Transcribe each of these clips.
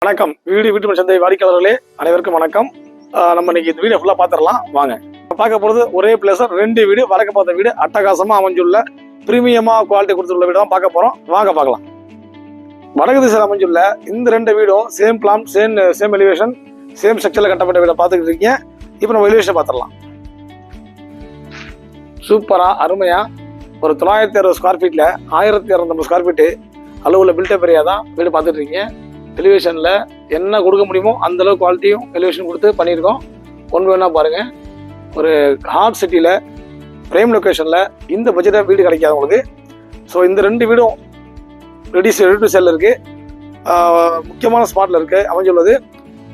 வணக்கம். வீட்டு சந்தை வாடிக்கையாளர்களே அனைவருக்கும் வணக்கம். நம்ம இன்னைக்கு இந்த வீடியோ ஃபுல்லா பாத்திரலாம் வாங்க. பார்க்க போறது ஒரே பிளேஸ் 2 வீடு, வடக்கு பார்த்த வீடு, அட்டகாசமா அமைஞ்சுள்ள பிரீமியமா குவாலிட்டி கொடுத்துள்ள வீடு தான் பார்க்க போறோம். வாங்க பார்க்கலாம். வடக்கு திசையில் அமைஞ்சுள்ள இந்த 2 வீடும் same plan, same elevation, same ஸ்ட்ரக்சர்ல கட்டப்பட்ட வீடை பார்த்துக்கிட்டு இருக்கீங்க. இப்போ நம்ம எலிவேஷன் பார்த்துடலாம். சூப்பரா அருமையா ஒரு 960 ஸ்கொயர் ஃபீட்ல 1250 ஸ்கொயர் ஃபீட்டு அளவுல பில்டப் ஏரியா தான் வீடு பார்த்துட்டு இருக்கீங்க. எலிவேஷன்ல என்ன கொடுக்க முடியுமோ அந்த அளவு குவாலிட்டியும் எலிவேஷன் கொடுத்து பண்ணியிருக்கோம். ஒன்று வேணா பாருங்க. ஒரு ஹார்ட் சிட்டியில பிரைம் லொக்கேஷன்ல இந்த பட்ஜெட்டை வீடு கிடைக்காது உங்களுக்கு. ஸோ இந்த 2 வீடும் ரெடி டு செல் இருக்கு. முக்கியமான ஸ்பாட்ல இருக்கு அமைஞ்சுள்ளது.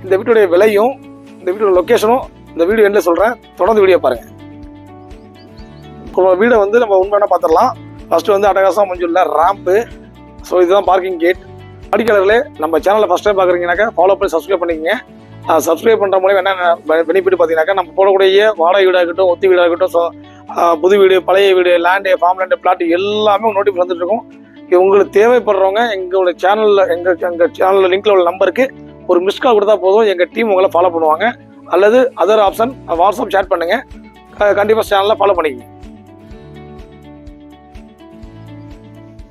இந்த வீட்டுடைய விலையும் இந்த வீட்டோட லொக்கேஷனும் இந்த வீடியோ என்ன சொல்றேன், தொடர்ந்து வீடியோ பாருங்க. வீடை வந்து நம்ம உண்மையான பார்த்துடலாம். ஃபர்ஸ்ட் வந்து அட்டகாசம் அமைஞ்சுள்ள ரேம்ப்பு. ஸோ இதுதான் பார்க்கிங் கேட். வாடிக்கையாளர்களே, நம்ம சேனலை ஃபஸ்ட் டைம் பார்க்குறீங்கன்னாக்கா ஃபாலோ பண்ணி சப்ஸ்கிரைப் பண்ணிக்கோங்க. சப்ஸ்கிரைப் பண்ணுற மூலம் என்ன பெனிஃபிட் பார்த்தீங்கன்னாக்கா, நம்ம போடக்கூடிய வாடகை வீடாக இருக்கட்டும், ஒத்தி வீடாக இருக்கட்டும், புது வீடு, பழைய வீடு, லேண்டு, ஃபார்ம் லேண்டு, பிளாட் எல்லாமே நோட்டிஃபிகேஷன் வந்துட்டு இருக்கும். உங்களுக்கு தேவைப்படுறவங்க எங்களுடைய சேனலில் எங்கள் சேனலில் லிங்க்ல உள்ள நம்பருக்கு ஒரு மிஸ் கால் கொடுத்தா போதும். எங்கள் டீம் உங்களை ஃபாலோ பண்ணுவாங்க. அல்லது அதர் ஆப்ஷன் வாட்ஸ்அப் சேட் பண்ணுங்க. கண்டிப்பாக சேனலில் ஃபாலோ பண்ணிக்கங்க.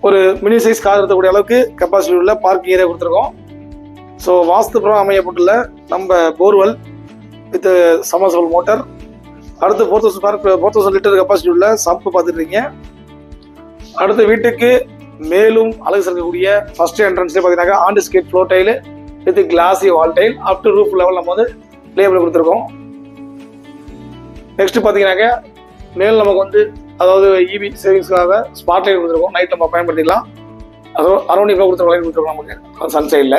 ஒரு மினி சைஸ் கார் இருக்கக்கூடிய அளவுக்கு கெப்பாசிட்டி உள்ள பார்க்கிங் ஏரியா கொடுத்துருக்கோம். ஸோ வாஸ்து புறம் அமையப்பட்டுள்ள நம்ம போர்வெல் வித் சமர்சபிள் மோட்டர். அடுத்து 4000 லிட்டர் கெப்பாசிட்டி உள்ள சம்பு பார்த்துருக்கீங்க. அடுத்த வீட்டுக்கு மேலும் அழகு சேர்க்கக்கூடிய ஃபர்ஸ்ட் என்ட்ரன்ஸ்லேயே பார்த்தீங்கன்னா antiskid floor tile with classy wall tile up to roof level நம்ம வந்து லேபிள் கொடுத்துருக்கோம். நெக்ஸ்ட் பார்த்தீங்கன்னாக்க மேல் நமக்கு வந்து அதாவது இவி சேவிங்ஸ்க்காக ஸ்பாட் லைட் கொடுத்துருக்கோம். நைட் நம்ம பயன்படுத்திக்கலாம். அதுவும் அரௌண்ட் கொடுத்துருக்கோம், லைட் கொடுத்துருக்கோம் நமக்கு சன் சைடில்.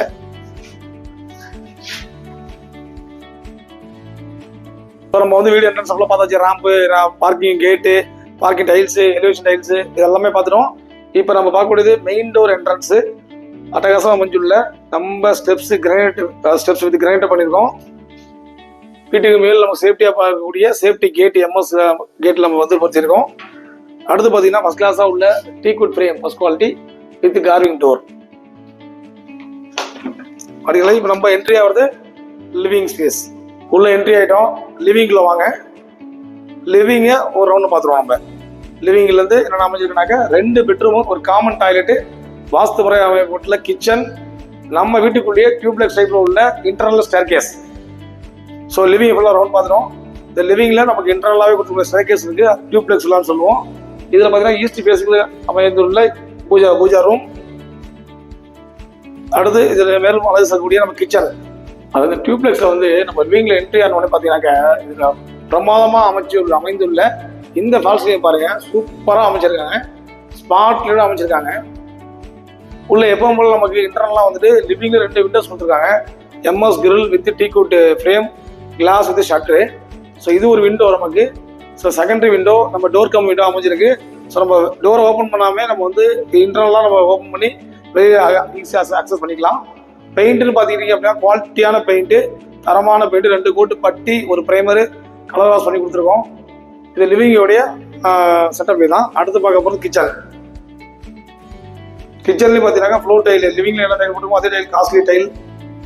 இப்போ நம்ம வந்து வீடியோ என்ட்ரன்ஸ் அவ்வளோ பார்த்தாச்சு. ரேம்பு, பார்க்கிங் கேட்டு, பார்க்கிங் டைல்ஸு, எலிவேஷன் டைல்ஸு இது எல்லாமே பார்த்துட்டோம். இப்போ நம்ம பார்க்கக்கூடியது மெயின் டோர் என்ட்ரன்ஸு. அட்டகாசம் அமைஞ்சுள்ள நம்ம ஸ்டெப்ஸ் வித் கிரானைட் பண்ணியிருக்கோம். வீட்டுக்கு மேல் நம்ம சேஃப்டியாக பார்க்கக்கூடிய சேஃப்டி கேட், எம்எஸ் கேட்டில் நம்ம வந்து பொறுத்திருக்கோம். அடுத்து பார்த்தீங்கன்னா ஃபர்ஸ்ட் கிளாஸாக உள்ள teakwood frame, first quality with carving door. அப்படிங்களா? இப்போ நம்ம என்ட்ரி ஆகிறது லிவிங் ஸ்பேஸ். உள்ள என்ட்ரி ஆகிட்டோம். லிவிங்கில் வாங்க. லிவிங்கை ஒரு ரவுண்டு பார்த்துருவோம். நம்ம லிவிங்லேருந்து என்னென்ன அமைஞ்சிருக்குனாக்கா 2 பெட்ரூமும் ஒரு காமன் டாய்லெட்டு, வாஸ்து முறை அமைப்பட்டுள்ள கிச்சன், நம்ம வீட்டுக்குள்ளேயே டியூப்லெக்ஸ் டைப்பில் உள்ள இன்டர்னல் ஸ்டேர்கேஸ். ஸோ லிவிங் ஃபுல்லாக ரவுண்ட் பார்த்துட்டோம். இந்த லிவிங்கில் நமக்கு இன்டர்னலாகவே கொடுத்துருக்க ஸ்டேர்கேஸ் இருக்குது, டியூப்லெக்ஸ் ஃபுல்லான்னு சொல்லுவோம். இதில் பார்த்தீங்கன்னா ஈஸ்ட் ஃபேஸில் அமைந்துள்ள பூஜா ரூம். அடுத்து இதில் மேலும் அழகு செய்யக்கூடிய நம்ம கிச்சன். அதாவது டியூப்லெக்ஸில் வந்து நம்ம லிவிங்கில் என்ட்ரி ஆனோடனே பார்த்தீங்கன்னாக்கா இதில் பிரமாதமாக அமைந்துள்ள இந்த ஃபால்ஸ்லையும் பாருங்க, சூப்பராக அமைச்சிருக்காங்க. ஸ்பாட்லோட அமைச்சிருக்காங்க. உள்ள எப்பவும் போல நமக்கு இன்டர்னலாக வந்துட்டு லிவிங்கில் 2 விண்டோஸ் கொடுத்துருக்காங்க. MS grill with teakwood frame, glass with shutter. So இது ஒரு விண்டோ நமக்கு. ஸோ செகண்டரி விண்டோ நம்ம டோர் கம் விண்டோ அமைஞ்சிருக்கு. ஸோ நம்ம டோரை ஓப்பன் பண்ணாமல் நம்ம வந்து இன்டர்னலாக நம்ம ஓப்பன் பண்ணி வெளியே ஈஸியாக அக்சஸ் பண்ணிக்கலாம். பெயிண்ட்டுன்னு பார்த்துக்கிட்டீங்க அப்படின்னா குவாலிட்டியான பெயிண்ட்டு, தரமான பெயிண்ட், 2 கோட்டு பட்டி, ஒரு பிரைமரு, கலர் வாஷ் பண்ணி கொடுத்துருக்கோம். இது லிவிங்கோடைய செட்டப் தான். அடுத்து பார்க்க போகிறது கிச்சன். கிச்சன்லேயும் பார்த்தீங்கன்னா ஃப்ளோர் டைல், லிவிங்ல என்ன டைல் போட்டிருக்கோம் அதே tile, costly tile,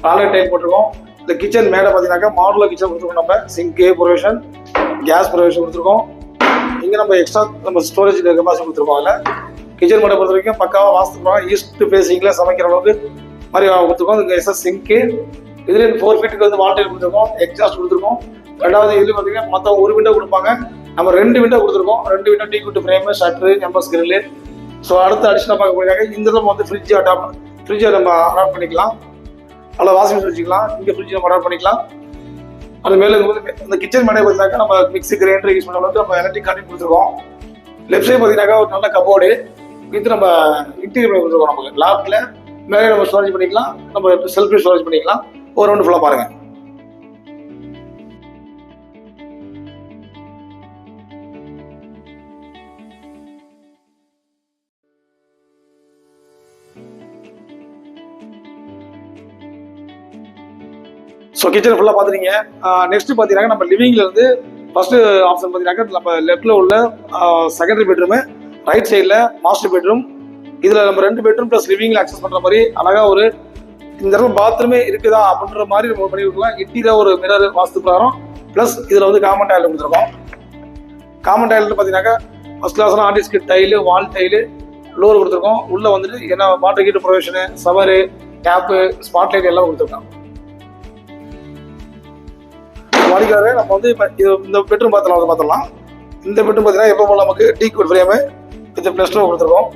toilet tile போட்டிருக்கோம். இந்த கிச்சன் மேலே பார்த்தீங்கன்னா மாடுலர் கிச்சன் கொடுத்துருக்கோம். நம்ம சிங்கு ப்ரொவிஷன், கேஸ் ப்ரொவிஷன் கொடுத்துருக்கோம். இங்கே நம்ம எக்ஸ்ட்ரா நம்ம ஸ்டோரேஜ் கெப்பாசிட்டி கொடுத்துருக்கோம். அதில் கிச்சன் மேடை பொறுத்த வரைக்கும் பக்காவாக வாஸ்து ஈஸ்ட் ஃபேஸிங்கில் சமைக்கிற அளவுக்கு மாதிரி கொடுத்துருக்கோம். இதுக்கு எக்ஸ்ட்ரா சிங்கு, இதுலேயே 4 ஃபீட்டுக்கு வந்து வால் டைல் கொடுத்துருக்கோம், எக்ஸாஸ்ட் கொடுத்துருக்கோம். ரெண்டாவது இதுல பார்த்தீங்கன்னா மொத்தம் ஒரு விண்டோ கொடுப்பாங்க, நம்ம 2 விண்டோ கொடுத்துருக்கோம். 2 window teakwood frame, shutter, MS grill. So அடுத்து அடிஷனலாக பார்க்க போயிட்டாங்க. இந்த நம்ம வந்து ஃப்ரிட்ஜை நம்ம அடாப்ட் பண்ணிக்கலாம். அதில் வாஷிங் மிஷின் வச்சுக்கலாம். இங்கே ஃப்ரிட்ஜ் நம்ம அடாப்ட் பண்ணிக்கலாம். அது மேலே இந்த கிச்சன் மேலே பார்த்தீங்கன்னா நம்ம மிக்ஸி, கிரைண்டர் யூஸ் பண்ண அளவுக்கு நம்ம எலக்ட்ரிக் கனெக்ட் கொடுத்துருக்கோம். லெஃப்ட் சைடு பார்த்தீங்கன்னா ஒரு நல்ல கபோர்டு வித் நம்ம இன்டீரியர் பண்ணி கொடுத்துருக்கோம். நமக்கு லாப்டில் மேலே நம்ம ஸ்டோரேஜ் பண்ணிக்கலாம், நம்ம செல்ஃபி ஸ்டோரேஜ் பண்ணிக்கலாம். ஒரு ரவுண்டு ஃபுல்லாக பாருங்கள். ஸோ கிச்சன் ஃபுல்லாக பார்த்துட்டீங்க. நெக்ஸ்ட் பார்த்தீங்கன்னா நம்ம லிவிங்ல இருந்து ஃபர்ஸ்ட் ஆப்ஷன் பார்த்தீங்கன்னா நம்ம லெஃப்ட்ல உள்ள செகண்டரி பெட்ரூமு, ரைட் சைடில் மாஸ்டர் பெட்ரூம். இதில் நம்ம 2 பெட்ரூம் ப்ளஸ் லிவிங்ல அக்சஸ் பண்ணுற மாதிரி அழகாக ஒரு இந்த இடத்துல பாத்ரூமே இருக்குதா அப்படின்ற மாதிரி நம்ம பண்ணி கொடுக்கலாம். இன்டீரியர் ஒரு மிரர் வாஸ்து பிரகாரம் ப்ளஸ் இதில் வந்து காமன் டைல் கொடுத்துருக்கோம். காமன் டைல் பார்த்தீங்கன்னாக்கா ஃபர்ஸ்ட் கிளாஸ்லாம் ஆர்டிஸ்ட் டைலு, வால் டைலு, லோர் கொடுத்துருக்கோம். உள்ளே வந்துட்டு என்ன water heater provision, சவரு, tape, spot light எல்லாம் கொடுத்துருக்கோம். வாடிக்கையாளர் நம்ம வந்து இப்போ இது இந்த பெட்ரூம் பார்த்துடலாம். இந்த பெட்ரூம் பார்த்தீங்கன்னா எப்போ போல நமக்கு teakwood frame with plus two கொடுத்துருக்கோம்.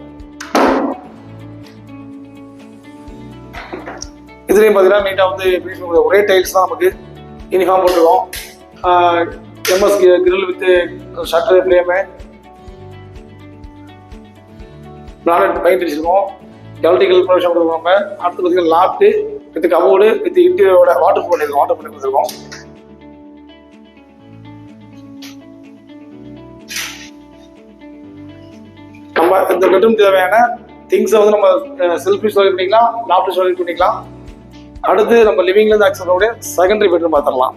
இதுலேயும் பார்த்தீங்கன்னா நீட்டாக வந்து ஒரே டைல்ஸ் தான் நமக்கு யூனிஃபார்ம் போட்டிருக்கோம். MS grill with shutter frame, பிளானட் பெயிண்ட் அடிச்சிருக்கோம். எலக்ட்ரிக்கல் ப்ரொவிஷன் கொடுத்துருக்கோம். நம்ம அடுத்து பார்த்தீங்கன்னா லாப்டு வித் கபோர்டு வித் இன்டீரியரோட வாட்டர் பண்ணி கொடுத்துருக்கோம். நம்ம இந்த பெட்ரூம் தேவையான திங்ஸை வந்து நம்ம செல்ஃபி ஸ்டோரேஜ் பண்ணிக்கலாம், லாப்டு ஸ்டோரேஜ் பண்ணிக்கலாம். அடுத்து நம்ம லிவிங்ல இருந்து ஆக்சஸ் பண்ணக்கூடிய செகண்டரி பெட்ரூம் பார்த்துடலாம்.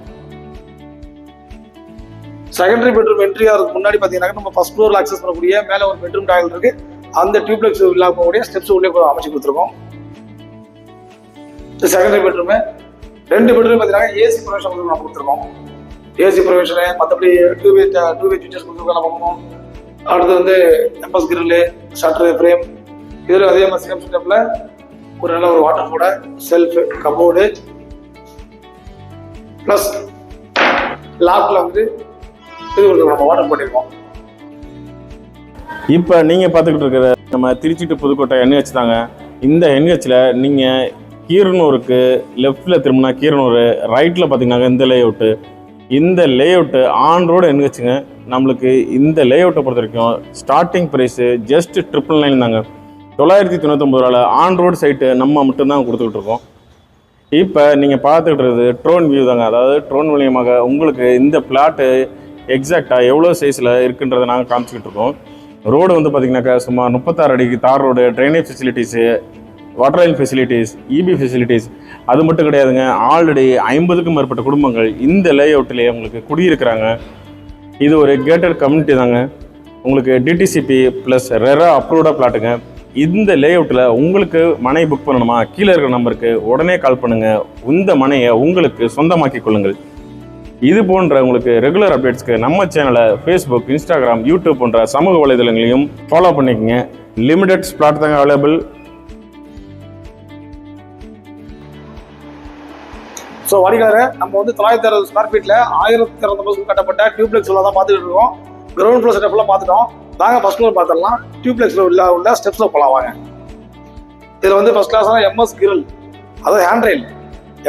செகண்டரி பெட்ரூம் என்ட்ரி ஆகிறதுக்கு முன்னாடி பார்த்தீங்கன்னா நம்ம ஃபர்ஸ்ட் ஃப்ளோர்ல ஆக்சஸ் பண்ணக்கூடிய மேலே ஒரு பெட்ரூம் டாய்லெட் இருக்கு. அந்த டியூப்ளெக்ஸ் உள்ள போகக்கூடிய ஸ்டெப்ஸ் உள்ளே அமைச்சு கொடுத்துருக்கோம். செகண்டரி பெட்ரூமு 2 பெட்ரூம் பார்த்தீங்கன்னா ஏசி ப்ரொவிஷன் நம்ம கொடுத்துருக்கோம். ஏசி ப்ரொவிஷனு மற்றபடி டூ வே ஃபீச்சர்ஸ் கொடுத்துருக்கோம் நம்ம. அடுத்து வந்து எம்எஸ் கிரில்லு, ஷட்டர் ஃப்ரேம், இதில் அதே மாதிரி சேம் செட்டப்பில் ஒரு நல்ல ஒரு வாட்டர் போட செல்ஃபு, கபோர்டு ப்ளஸ் லாக்கில் வந்து இது கொடுத்துருக்கோம். நம்ம வாட்டர் போட்டிருக்கோம். இப்போ நீங்கள் பார்த்துக்கிட்டு இருக்கிற நம்ம திருச்சி டு புதுக்கோட்டை NH தாங்க. இந்த NHல நீங்கள் கீரனூருக்கு லெஃப்டில் திரும்பினா கீரனூர், ரைட்டில் பார்த்தீங்கன்னா இந்த லேஅவுட்டு. இந்த லேஅவுட்டு ஆன் ரோடு NHங்க. நம்மளுக்கு இந்த லேஅவுட்டை பொறுத்த வரைக்கும் ஸ்டார்டிங் ப்ரைஸு ஜஸ்ட் 999 தாங்க. 999 ரூபாயில் ஆன் ரோடு சைட்டு நம்ம மட்டும்தான் கொடுத்துக்கிட்டு இருக்கோம். இப்போ நீங்கள் பார்த்துக்கிட்டு இருக்கிறது ட்ரோன் வியூ தாங்க. அதாவது ட்ரோன் மூலியமாக உங்களுக்கு இந்த பிளாட்டு எக்ஸாக்டாக எவ்வளோ சைஸில் இருக்குன்றதை நாங்கள் காமிச்சிக்கிட்டு இருக்கோம். ரோடு வந்து பார்த்திங்கனாக்கா சுமார் 36 அடிக்கு தார் road, drainage facilities, water line facilities, EB facilities. அது மட்டும் கிடையாதுங்க, ஆல்ரெடி 50க்கும் மேற்பட்ட குடும்பங்கள் இந்த லேஅவுட்லேயே உங்களுக்கு குடியிருக்கிறாங்க. இது ஒரு கேட்டட் கம்யூனிட்டி தாங்க. உங்களுக்கு DTCP ப்ளஸ் ரெரா அப்ரூவ்டாக பிளாட்டுங்க. இந்த லேஅவுட்டில் உங்களுக்கு மனை புக் பண்ணணுமா, கீழே இருக்கிற நம்பருக்கு உடனே கால் பண்ணுங்கள். இந்த மனையை உங்களுக்கு சொந்தமாக்கி கொள்ளுங்கள். இது போன்ற உங்களுக்கு ரெகுலர் அப்டேட்ஸ்க்கு நம்ம சேனலை ஃபேஸ்புக், இன்ஸ்டாகிராம், யூடியூப் போன்ற சமூக வலைதளங்களையும் ஃபாலோ பண்ணிக்கங்க. லிமிடெட் ஸ்லாட் தாங்க அவைலபிள். ஸோ வாடிக்கையாளர் நம்ம வந்து 960 ஸ்கொயர் ஃபீட்டில் 1200 கட்டப்பட்ட டியூப்ளெக்ஸ் தான் பார்த்துட்டு இருக்கோம். கிரவுண்ட் ஃப்ளோர் செட்டப்லாம் பார்த்துட்டோம். வாங்க ஃபர்ஸ்ட் ஃப்ளோர் பார்த்துடலாம். டியூப்ளெக்ஸில் உள்ள ஸ்டெப்ஸில் போகலாம் வாங்க. இதில் வந்து ஃபர்ஸ்ட் கிளாஸான எம்எஸ் கிரில், அதாவது ஹேண்ட் ரயில்,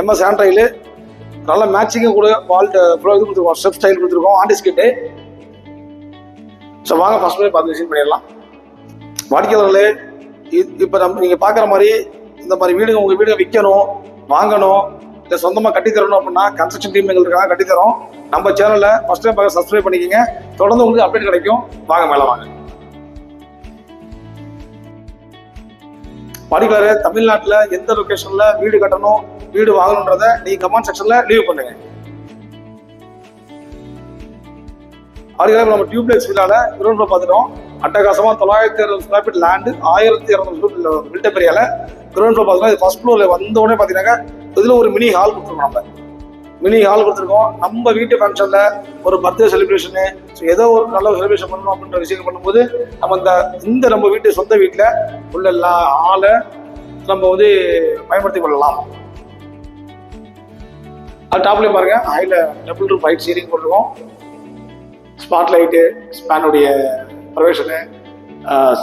எம்எஸ் ஹேண்ட் ரயிலு, நல்ல மேட்சிங்காக கூட வால்ட் ஃப்ளோ இது கொடுத்துருக்கோம், ஸ்டெப் ஸ்டைல் கொடுத்துருக்கோம், ஆண்டிஸ்கிட்டு. ஸோ வாங்க ஃபர்ஸ்ட் ஃப்ளோர் பார்த்து விசிட் பண்ணிடலாம். வாடிக்கையாளர்களே, இப்போ நீங்கள் பார்க்குற மாதிரி இந்த மாதிரி வீடுங்க, உங்கள் வீடுங்க விற்கணும், வாங்கணும், இல்லை சொந்தமாக கட்டித்தரணும் அப்படின்னா கன்ஸ்ட்ரக்ஷன் டீம் எங்களுக்காக கட்டித்தரோம். நம்ம சேனலை ஃபர்ஸ்ட் டைம் பார்க்க சப்ஸ்கிரைப் பண்ணிக்கோங்க. தொடர்ந்து உங்களுக்கு அப்டேட் கிடைக்கும். வாங்க மேலே வாங்க. வாடிக்கையாளர், தமிழ்நாட்டில் எந்த லொக்கேஷனில் வீடு கட்டணும், வீடு வாங்கணுன்றதை நீங்கள் கமெண்ட் செக்ஷனில் லீவ் பண்ணுங்க. வாடிக்கையாளர், நம்ம டியூப்ளெக்ஸ் விழாவில் கிரவுண்ட் ஃப்ளோர் பார்த்துட்டோம். அட்டகாசமாக 960 ஸ்கொயர் ஃபீட் லேண்டு, 1200 பில்டப் ஏரியாவில் கிரவுண்ட் ஃப்ளோர் பார்த்துட்டோம். இது ஃபர்ஸ்ட் ஃப்ளோரில் வந்த உடனே பார்த்தீங்கன்னா இதில் ஒரு மினி ஹால் கொடுத்துருக்கோம். நம்ம மினி ஹால் கொடுத்துருக்கோம். நம்ம வீட்டு ஃபங்க்ஷனில் ஒரு பர்த்டே செலிப்ரேஷனு, ஸோ ஏதோ ஒரு நல்ல செலிப்ரேஷன் பண்ணணும் அப்படின்ற விஷயம் பண்ணும்போது நம்ம இந்த நம்ம வீட்டு சொந்த வீட்டில் உள்ள ஹாலை நம்ம வந்து பயன்படுத்தி கொள்ளலாம். அது டாப்லேயும் பாருங்க, ஹைல டபுள் ரூம் ஹைட் சீலிங் போட்டிருக்கோம். ஸ்பாட் லைட்டு, ஸ்பேனுடைய provision,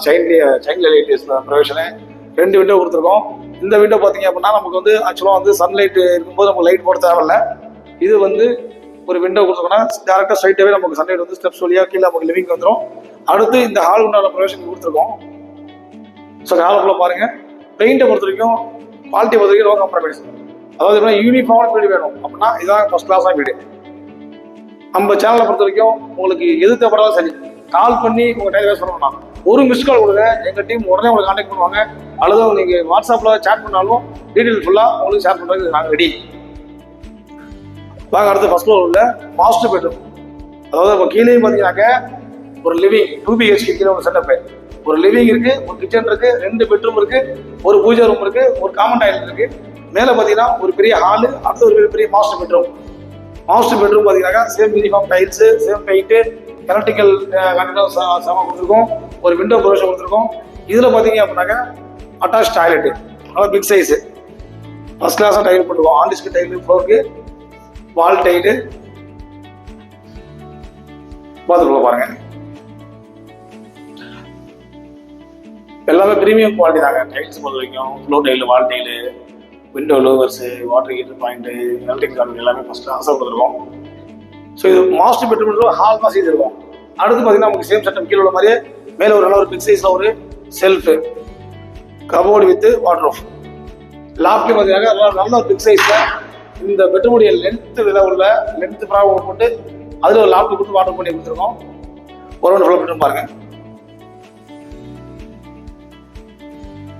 sign light provision, 2 window கொடுத்துருக்கோம். இந்த விண்டோ பார்த்தீங்க அப்படின்னா நமக்கு வந்து ஆக்சுவலாக வந்து சன்லைட் இருக்கும்போது நமக்கு லைட் போட தேவையில்லை. இது வந்து ஒரு விண்டோ கொடுத்துருக்கோம்னா டேரெக்டாக ஸ்ட்ரைட்டாகவே நமக்கு சன்லைட் வந்து ஸ்டெப்ஸ் வழியாக கீழே நமக்கு லிவிங் வந்துடும். அடுத்து இந்த ஹால் உண்டான ப்ரொவிஷன் கொடுத்துருக்கோம். ஸோ ஹாலுக்குள்ள பாருங்க, பெயிண்டை பொறுத்த வரைக்கும் குவாலிட்டி பொறுத்த வரைக்கும் நோ காம்ப்ரமைஸ். அதாவது யூனிஃபார்ம் வீடு வேணும் அப்படின்னா இதான் ஃபர்ஸ்ட் கிளாஸாக வீடு. நம்ம சேனலை பொறுத்த வரைக்கும் உங்களுக்கு எது தேவைப்படாலும் சரி, கால் பண்ணி உங்கள் டைம் வேஸ்ட் பண்ணணும்னா ஒரு மிஸ் கால் கொடுங்க, எங்கள் டீம் உடனே உங்களுக்கு கான்டாக்ட் பண்ணுவாங்க. அல்லது நீங்கள் வாட்ஸ்அப்பில் சேட் பண்ணாலும் டீட்டெயில் ஃபுல்லாக உங்களுக்கு ஷேர் பண்ணுறதுக்கு நாங்கள் ரெடி. வாங்க அடுத்து ஃபர்ஸ்ட் ஃப்ளோர் உள்ள மாஸ்டர் பெட்ரூம். அதாவது இப்போ கீழே பார்த்தீங்கன்னாக்க ஒரு லிவிங் 2 BHK கீழே ஒரு செட்டப்பு, ஒரு லிவிங் இருக்குது, ஒரு கிச்சன் இருக்குது, 2 பெட்ரூம் இருக்குது, ஒரு பூஜை ரூம் இருக்குது, ஒரு காமன் டாய்லெட் இருக்குது. மேலே பார்த்தீங்கன்னா ஒரு பெரிய ஹாலு, அடுத்து ஒரு பெரிய மாஸ்டர் பெட்ரூம். மாஸ்டர் பெட்ரூம் பார்த்தீங்கன்னாக்கா same uniform tiles, same paint, electrical சாமான் கொடுத்துருக்கோம், ஒரு விண்டோ ப்ரொவிஷன் கொடுத்துருக்கோம். இதில் பார்த்தீங்க அப்படின்னாக்கா அட்டாச் டாய்லெட்டு, நல்லா பிக் சைஸு, ஃபர்ஸ்ட் கிளாஸாக டைல் போட்டுருக்கோம். ஆண்டிஸ்க்கு டைலு, ஃப்ளோருக்கு வால் டைலு, பாத்ரூம்ல பாருங்க எல்லாமே ப்ரீமியம் குவாலிட்டி தாங்க. டைல்ஸ் பொறுத்த வரைக்கும் floor tile, wall tile, window louvers, water heater point, electric card எல்லாமே ஃபர்ஸ்ட் கிளாஸாக கொடுத்துருக்கோம். ஸோ இது மாஸ்டர் பெட்ரூம் ஹால் தான் செய்திருக்கோம். அடுத்து பார்த்தீங்கன்னா நமக்கு சேம் செட்டம் கீழே உள்ள மாதிரியே மேலே ஒரு நல்ல ஒரு பிக் சைஸில் ஒரு செல்ஃபு, கபோர்டு வித் வாட்ரோப். லாப்ட்லேயும் பார்த்தீங்கன்னா நல்ல ஒரு பிக் சைஸில் இந்த பெட்ரூமுடைய லென்த்து வித உள்ள லென்த்து ப்ராப்ளம் போட்டு அதில் ஒரு லாப்டாப் கொடுத்து வாட்டர் பண்ணி கொடுத்துருக்கோம். ஒரு ஒன்று ஃபுல்லாக பெட்ரூம் பாருங்க.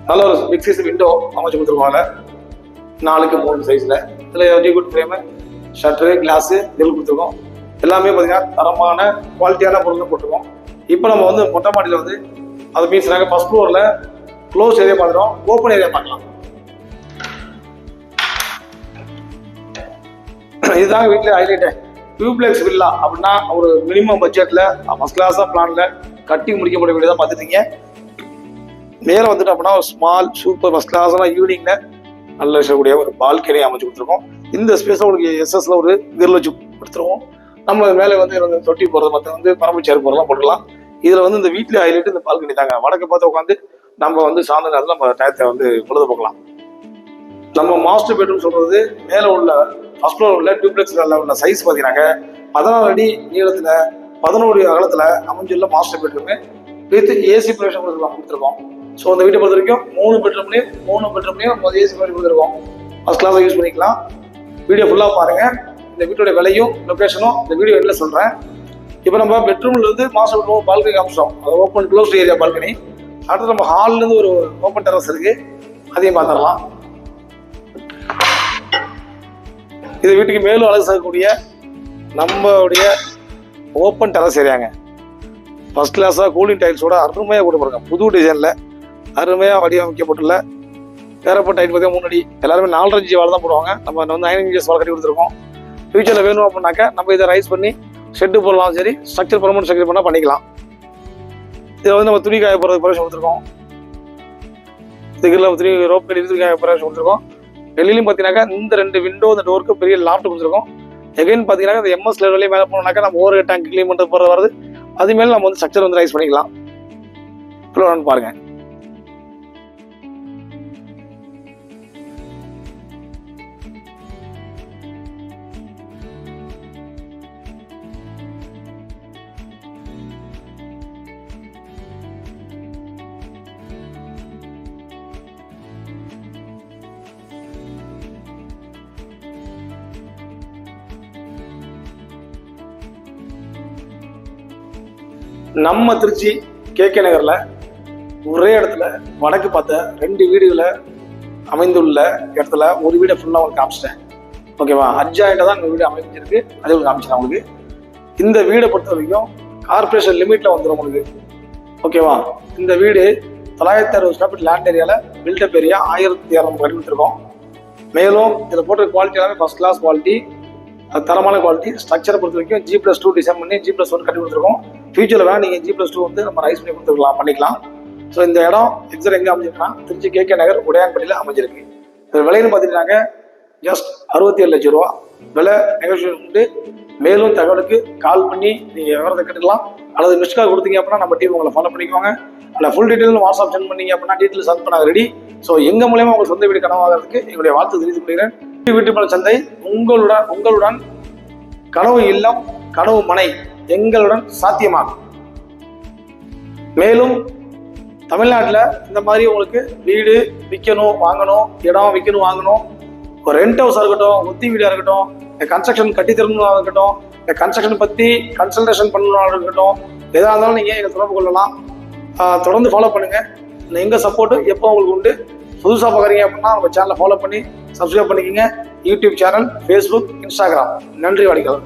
நல்ல ஒரு பிக் சைஸ் விண்டோ அமைச்சு கொடுத்துருக்கோம். 4x3 சைஸில் இதில் குட் ஃப்ரேமு, ஷட்டரு, கிளாஸு இதெல்லாம் கொடுத்துருக்கோம். எல்லாமே பார்த்தீங்கன்னா தரமான குவாலிட்டியான பொருள் போட்டிருக்கோம். இப்போ நம்ம வந்து மொட்டை மாடியில் வந்து அது மீன்ஸ் நாங்கள் ஃபர்ஸ்ட் ஃப்ளோரில் க்ளோஸ் ஏரியா பார்க்குறோம், ஓப்பன் ஏரியா பார்க்கலாம். இதுதாங்க வீட்டில் ஹைலைட்டு. டியூப்ளெக்ஸ் வில்லா அப்படின்னா ஒரு மினிமம் பட்ஜெட்டில் ஃபர்ஸ்ட் கிளாஸாக பிளானில் கட்டி முடிக்க முடிய வேண்டியதாக பார்த்துட்டீங்க. மேலே வந்துட்டு அப்படின்னா ஒரு ஸ்மால் சூப்பர் ஃபர்ஸ்ட் கிளாஸாக ஈவினிங்கில் நல்ல விஷயக்கூடிய ஒரு பால்கனி அமைச்சு கொடுத்துருக்கோம். இந்த ஸ்பேஸில் உங்களுக்கு எஸ்எஸ்ல ஒரு கிரில் வச்சு கொடுத்துருவோம். நம்ம மேலே வந்து தொட்டி போடுறது மற்ற வந்து பரம்பு சேர் போடுறதுலாம் போட்டுக்கலாம். இதில் வந்து இந்த வீட்டில் ஹைலைட்டு இந்த பால்கனி தாங்க. வடக்கு பார்த்து உட்காந்து நம்ம வந்து சாயந்தர நேரத்தில் நம்ம டயத்தை வந்து பொழுதுபோக்கலாம். நம்ம மாஸ்டர் பெட்ரூம் சொல்றது மேலே உள்ள ஃபர்ஸ்ட் ஃப்ளோர் உள்ள டியூப்ளெக்ஸ் உள்ள சைஸ் பார்த்தீங்கன்னாக்க 14 அடி நீளத்தில் 11 அடி அகலத்தில் அமைஞ்சுள்ள master bedroom with AC provision கொடுத்துருக்கோம். ஸோ அந்த வீட்டை பொறுத்த வரைக்கும் 3 பெட்ரூம்லேயும் ஏசி ப்ரொவிஷன் கொடுத்துருக்கோம். ஃபர்ஸ்ட் கிளாஸாக யூஸ் பண்ணிக்கலாம். வீடியோ ஃபுல்லாக பாருங்கள். இந்த வீட்டோட விலையும் லொக்கேஷனும் இந்த வீடியோ எல்லாம் சொல்கிறேன். இப்போ நம்ம பெட்ரூம்ல இருந்து மாஸ்டர் பெட்ரூம் பால்கனி காமிச்சோம். அது ஓப்பன் க்ளோஸ் ஏரியா பால்கனி. அடுத்து நம்ம ஹால்லேருந்து ஒரு ஓப்பன் டெரஸ் இருக்குது, அதையும் பார்த்துடலாம். இது வீட்டுக்கு மேலும் அழகு சேர்க்கக்கூடிய நம்மளுடைய ஓப்பன் டெரஸ் ஏரியாங்க. ஃபர்ஸ்ட் கிளாஸாக கூலிங் டைல்ஸோட அருமையாக கொடுப்பாருங்க. புது டிசைனில் அருமையாக வடிவமைக்கப்பட்டுள்ள ஏறப்பட்ட டைல் பார்த்தீங்கன்னா 3 அடி. எல்லாருமே 4.5 இன்ச் வால் தான் போடுவாங்க. நம்ம வந்து 9 இன்ச்சஸ் வால் கட்டி கொடுத்துருக்கோம். ஃபியூச்சரில் வேணும் அப்படின்னாக்கா நம்ம இதை ரைஸ் பண்ணி ஷெட்டு போடலாம், சரி ஸ்ட்ரக்சர் பர்மனன்ட் ஸ்ட்ரக்சர் பண்ணால் பண்ணிக்கலாம். இதில் வந்து நம்ம துணி காய போடுறது பர்மிஷன் கொடுத்துருக்கோம். இதுக்குள்ள துணி ரோப் கட்டி துணி காய பர்மிஷன் கொடுத்துருக்கோம். வெளியிலையும் பார்த்தீங்கன்னாக்கா இந்த 2 விண்டோ இந்த டோருக்கு பெரிய லாஃப்ட் கொடுத்துருக்கோம். எகைன் பார்த்தீங்கன்னா இந்த எம்எஸ் லெவலே மேலே போனோம்னாக்கா நம்ம ஓவர் டேங்க் க்ளீன் பண்ணுறது போகிறது வருது. அது மேலே நம்ம வந்து ஸ்ட்ரக்சர் வந்து ரைஸ் பண்ணிக்கலாம். ஃப்ளோர் பாருங்க. நம்ம திருச்சி கேகே நகர்ல ஒரே இடத்துல வடக்கு பார்த்த 2 வீடுகளை அமைந்துள்ள இடத்துல ஒரு வீடை ஃபுல்லாக உங்களுக்கு காமிச்சிட்டேன். ஓகேவா? அட்ஜாயிண்டாக தான் இந்த வீடு அமைஞ்சிருக்கு. அதே உங்களுக்கு காமிச்சிட்டேன். உங்களுக்கு இந்த வீடை பொறுத்த வரைக்கும் கார்பரேஷன் லிமிட்ல வந்துடும் உங்களுக்கு. ஓகேவா? இந்த வீடு 960 ஸ்கொயர் ஃபீட் லேண்ட் ஏரியாவில் பில்டப் ஏரியா 1200 கட்டி கொடுத்துருக்கோம். மேலும் இதில் போட்ட குவாலிட்டி எல்லாமே ஃபர்ஸ்ட் கிளாஸ் குவாலிட்டி, தரமான குவாலிட்டி. ஸ்ட்ரக்சரை பொறுத்த வரைக்கும் G+2 டிசைன் பண்ணி G+1 கட்டி கொடுத்துருக்கோம். ஃபியூச்சரில் வேணா நீங்கள் G+2 வந்து நம்ம ரைஸ் பண்ணி கொடுத்துக்கலாம், பண்ணிக்கலாம். ஸோ இந்த இடம் எக்ஸாக்ட் எங்கே அமைஞ்சிருக்குன்னா திருச்சி கேகே நகர் உடையான்பட்டியில் அமைஞ்சிருக்கு. இது விலைன்னு பார்த்துட்டாங்க ஜஸ்ட் 67 லட்சம் ரூபா விலை. நெகோசியேஷன் உண்டு. மேலும் தகவலுக்கு கால் பண்ணி நீங்கள் விவரத்தை கேட்டுக்கலாம். அல்லது மிஸ் கால் கொடுத்தீங்க அப்படின்னா நம்ம டீம் உங்களை ஃபாலோ பண்ணிக்கோங்க. அல்ல ஃபுல் டீட்டெயில் வாட்ஸ்அப் சென்ட் பண்ணீங்க அப்படின்னா டீட்டெயில் சென்ட் பண்ண ரெடி. ஸோ எங்கள் மூலயமா உங்கள் சொந்த வீடு கனவாகிறதுக்கு எங்களுடைய வாழ்த்து தெரிவித்துக் கொள்கிறேன். வீட்டுமனை சந்தை உங்களுடன் கனவு இல்லம், கனவு மனை எங்களுடன் சாத்தியமாகும். மேலும் தமிழ்நாட்டில் இந்த மாதிரி உங்களுக்கு வீடு விற்கணும் வாங்கணும், இடம் விற்கணும் வாங்கணும், ஒரு ரெண்ட் ஹவுஸாக இருக்கட்டும், ஒத்தி வீடாக இருக்கட்டும், கன்ஸ்ட்ரக்ஷன் கட்டி தரணும்னா இருக்கட்டும், கன்ஸ்ட்ரக்ஷன் பற்றி கன்சல்டேஷன் பண்ணணும்னா இருக்கட்டும், எதாக இருந்தாலும் நீங்கள் எங்களை தொடர்பு கொள்ளலாம். தொடர்ந்து ஃபாலோ பண்ணுங்கள். எங்கள் சப்போர்ட்டு எப்போ உங்களுக்கு உண்டு. புதுசாக பார்க்குறீங்க அப்படின்னா நம்ம சேனலை ஃபாலோ பண்ணி சப்ஸ்கிரைப் பண்ணிக்கோங்க. YouTube channel, Facebook, Instagram. நன்றி, வணக்கம்.